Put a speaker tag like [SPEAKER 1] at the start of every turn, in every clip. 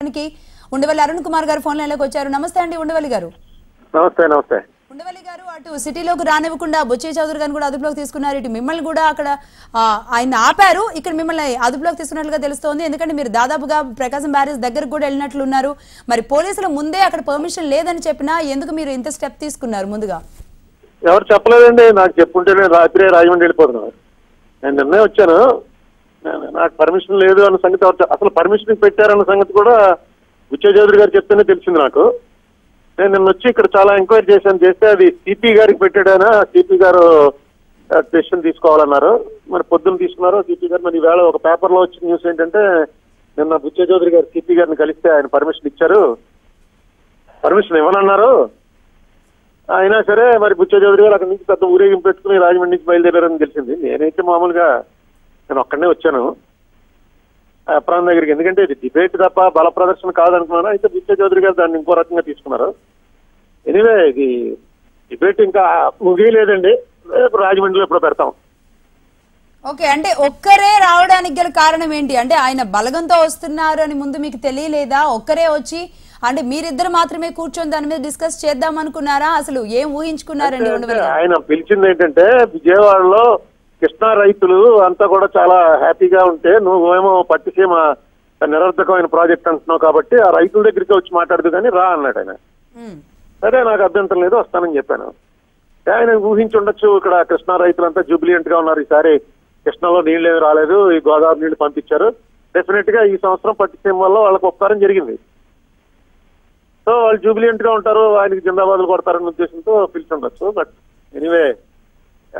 [SPEAKER 1] ఉండవల్లి అరుణ్ కుమార్ గారు ఫోన్ లైన్లోకి వచ్చారు. నమస్తే అండి ఉండవల్లి గారు.
[SPEAKER 2] నమస్తే నమస్తే.
[SPEAKER 1] ఉండవల్లి గారు, అటు సిటీలోకి రానివ్వకుండా బుచ్చయ్య చౌదరి గారిని కూడా అదుపులోకి తీసుకున్నారు. ఇటు మిమ్మల్ని కూడా అక్కడ ఆయన ఆపారు. ఇక్కడ మిమ్మల్ని అదుపులోకి తీసుకున్నట్లుగా తెలుస్తోంది. ఎందుకంటే మీరు దాదాపుగా ప్రకాశం బ్యారేజ్ దగ్గరకు కూడా వెళ్ళినట్లు ఉన్నారు. మరి పోలీసులు ముందే అక్కడ పర్మిషన్ లేదని చెప్పినా ఎందుకు మీరు ఇంత స్టెప్ తీసుకున్నారు? ముందుగా
[SPEAKER 2] ఎవరు చెప్పలేదండి. నాకు చెప్పుంటే నేను రాత్రి రాజమండ్రి వెళ్ళిపోతున్నాను. నేను నిన్నే వచ్చాను. నాకు పర్మిషన్ లేదు అన్న సంగతి అసలు పర్మిషన్ పెట్టారన్న సంగతి కూడా బుచ్చయ్య చౌదరి గారు చెప్తేనే తెలిసింది నాకు. నేను నిన్న వచ్చి ఇక్కడ చాలా ఎంక్వైరీ చేస్తే అది సిపి గారికి పెట్టాడైనా సిపి గారు డెసిషన్ తీసుకోవాలన్నారు. మరి పొద్దున్న తీసుకున్నారు సిపి గారు. మరి ఈవేళ ఒక పేపర్లో వచ్చిన న్యూస్ ఏంటంటే నిన్న బుచ్చయ్య చౌదరి గారు సిపి గారిని కలిస్తే ఆయన పర్మిషన్ ఇచ్చారు. పర్మిషన్ ఇవ్వనన్నారు. అయినా సరే మరి బుచ్చయ్య చౌదరి గారు అక్కడి నుంచి పెద్ద ఊరేగింపు పెట్టుకుని రాజమండ్రి నుంచి బయలుదేరారని తెలిసింది. నేనైతే మామూలుగా నేను ఒక్కడనే వచ్చాను అప్రాన్ దగ్గరికి. ఎందుకంటే ఇది డిబేట్ తప్ప బల ప్రదర్శన కాదనుకున్నాను. అయితే బుచ్చయ్య చౌదరి గారు దాన్ని ఇంకో రకంగా తీసుకున్నారు. ఎనీవే ఇది డిబేట్ ఇంకా ముగియలేదండి. రేపు రాజమండ్రిలో ఎప్పుడో పెడతాం.
[SPEAKER 1] ఓకే, అంటే ఒక్కరే రావడానికి గల కారణం ఏంటి? అంటే ఆయన బలగంతో వస్తున్నారు అని ముందు మీకు తెలియలేదా? ఒక్కరే వచ్చి అంటే మీరిద్దరు మాత్రమే కూర్చొని దాని మీద డిస్కస్ చేద్దాం అనుకున్నారా? అసలు ఏం ఊహించుకున్నారండి?
[SPEAKER 2] ఆయన పిలిచింది ఏంటంటే విజయవాడలో కృష్ణా రైతులు అంతా కూడా చాలా హ్యాపీగా ఉంటే నువ్వేమో పట్టిసీమ నిరర్ధకమైన ప్రాజెక్ట్ అంటున్నావు కాబట్టి ఆ రైతుల దగ్గరికి వచ్చి మాట్లాడదు కానీ రా అన్నాడు ఆయన. సరే నాకు అభ్యంతరం లేదు వస్తానని చెప్పాను. ఆయన ఊహించి ఉండొచ్చు ఇక్కడ కృష్ణా రైతులంతా జూబిలియంట్ గా ఉన్నారు. ఈసారి కృష్ణాలో నీళ్ళు ఏమి రాలేదు, ఈ గోదావరి నీళ్లు పంపించారు. డెఫినెట్ గా ఈ సంవత్సరం పట్టిసీమ వల్ల వాళ్ళకి ఉపకారం జరిగింది. సో వాళ్ళు జూబిలియంట్ గా ఉంటారు, ఆయనకి జిందాబాదులు కొడతారన్న ఉద్దేశంతో పిలిచి ఉండొచ్చు. బట్ ఎనీవే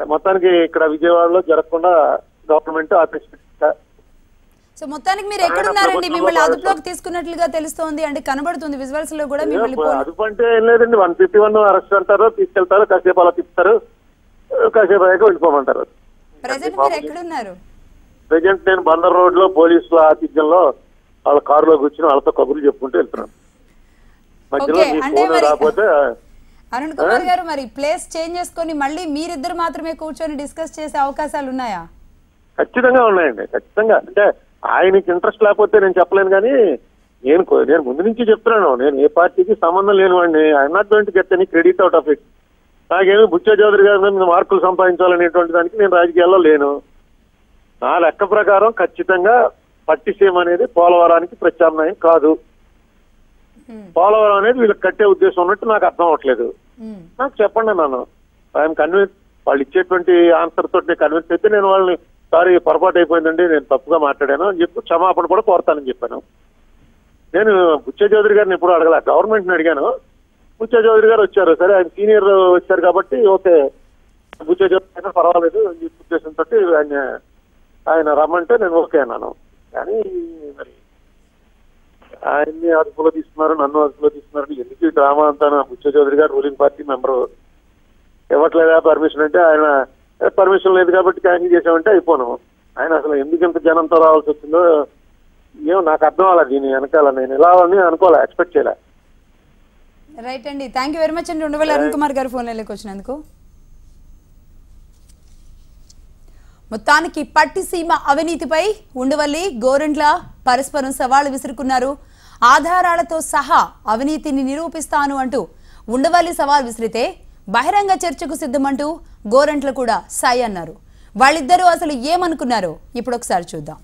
[SPEAKER 2] మొత్తానికి ఇక్కడ విజయవాడలో జరగకుండా గవర్నమెంట్ ఆపేసింది.
[SPEAKER 1] సో మొత్తానికి మీరు ఎక్కడున్నారండి? మిమ్మల్ని అదుపులోకి తీసుకున్నట్లుగా తెలుస్తోంది, అంటే కనబడుతుంది విజువల్స్ లో కూడా.
[SPEAKER 2] అదుపు అంటే ఏం లేదండి, 151 అరెస్ట్ అంటారు, తీసుకెళ్తారు, కాసేపు అలా తిప్పుతారు, కాసేపు అయ్యాక వెళ్ళిపోమంటారు.
[SPEAKER 1] ప్రెజెంట్ మీరు ఎక్కడున్నారు?
[SPEAKER 2] ప్రెజెంట్ నేను బందర్ రోడ్ లో పోలీసుల ఆతిథ్యంలో వాళ్ళ కారులో కూర్చుని వాళ్ళతో కబుర్లు చెప్పుకుంటూ వెళ్తున్నాను. మధ్యలో మీ ఫోన్ రాకపోతే
[SPEAKER 1] అరుణ్ కుమార్ గారు, మరి ప్లేస్ చేంజ్ చేసుకుని మళ్ళీ మీరిద్దరు మాత్రమే కూర్చొని డిస్కస్ చేసే అవకాశాలు ఉన్నాయా?
[SPEAKER 2] ఖచ్చితంగా ఉన్నాయండి, ఖచ్చితంగా. అంటే ఆయనకి ఇంట్రెస్ట్ లేకపోతే నేను చెప్పలేను కానీ నేను ముందు నుంచి చెప్తున్నాను, నేను ఏ పార్టీకి సంబంధం లేనివాడిని. I'm not going to get any credit out of it. నాకేమి బుచ్చయ్య చౌదరి గారి మీద మార్కులు సంపాదించాలనేటువంటి దానికి నేను రాజకీయాల్లో లేను. నా లెక్క ప్రకారం ఖచ్చితంగా పట్టిసీమ అనేది పోలవరానికి ప్రత్యామ్నాయం కాదు. పోలవరం అనేది వీళ్ళకి కట్టే ఉద్దేశం ఉన్నట్టు నాకు అర్థం అవ్వట్లేదు. నాకు చెప్పండి నన్ను. I'm convince. వాళ్ళు ఇచ్చేటువంటి ఆన్సర్ తోటి నేను కన్విన్స్ అయితే నేను వాళ్ళని సారీ పొరపాటు అయిపోయిందండి, నేను తప్పుగా మాట్లాడాను అని చెప్పి క్షమాపణ కూడా కోరతానని చెప్పాను. నేను బుచ్చయ్య చౌదరి గారిని ఎప్పుడు అడగల, గవర్నమెంట్ని అడిగాను. బుచ్చయ్య చౌదరి గారు వచ్చారు, సరే ఆయన సీనియర్ వచ్చారు కాబట్టి ఓకే బుచ్చయ్య చౌదరి గారు పర్వాలేదు అని చెప్పి ఉద్దేశంతో ఆయన రమ్మంటే నేను ఓకే అన్నాను. కానీ మరి ఆయన్ని అదుపులో తీసుకున్నారు, నన్ను అదుపులో తీసుకున్నారు. ఎందుకు ఈ డ్రామా అంతా? బుచ్చయ్య చౌదరి గారు రూలింగ్ పార్టీ మెంబరు, ఇవ్వట్లేదా పర్మిషన్ అంటే ఆయన పర్మిషన్ లేదు కాబట్టి క్యాన్సిల్ చేసామంటే అయిపోను. ఆయన అసలు ఎందుకు ఇంత జనంతో రావాల్సి వచ్చిందో ఏమో నాకు అర్థం అవ్వాలి. దీని వెనకాల నేను ఎలా అని అనుకోలే, ఎక్స్పెక్ట్ చేయలే.
[SPEAKER 1] రైట్ అండి, థ్యాంక్ యూ వెరీ మచ్ అండి ఉండవల్లి అరుణ్ కుమార్ గారు ఫోన్ లైన్లోకి వచ్చినందుకు. మొత్తానికి పట్టిసీమ అవినీతిపై ఉండవల్లి గోరంట్ల పరస్పరం సవాళ్లు విసురుకున్నారు. ఆధారాలతో సహా అవినీతిని నిరూపిస్తాను అంటూ ఉండవల్లి సవాల్ విసిరితే బహిరంగ చర్చకు సిద్ధమంటూ గోరంట్ల కూడా సై అన్నారు. వాళ్ళిద్దరూ అసలు ఏమనుకున్నారో ఇప్పుడు ఒకసారి చూద్దాం.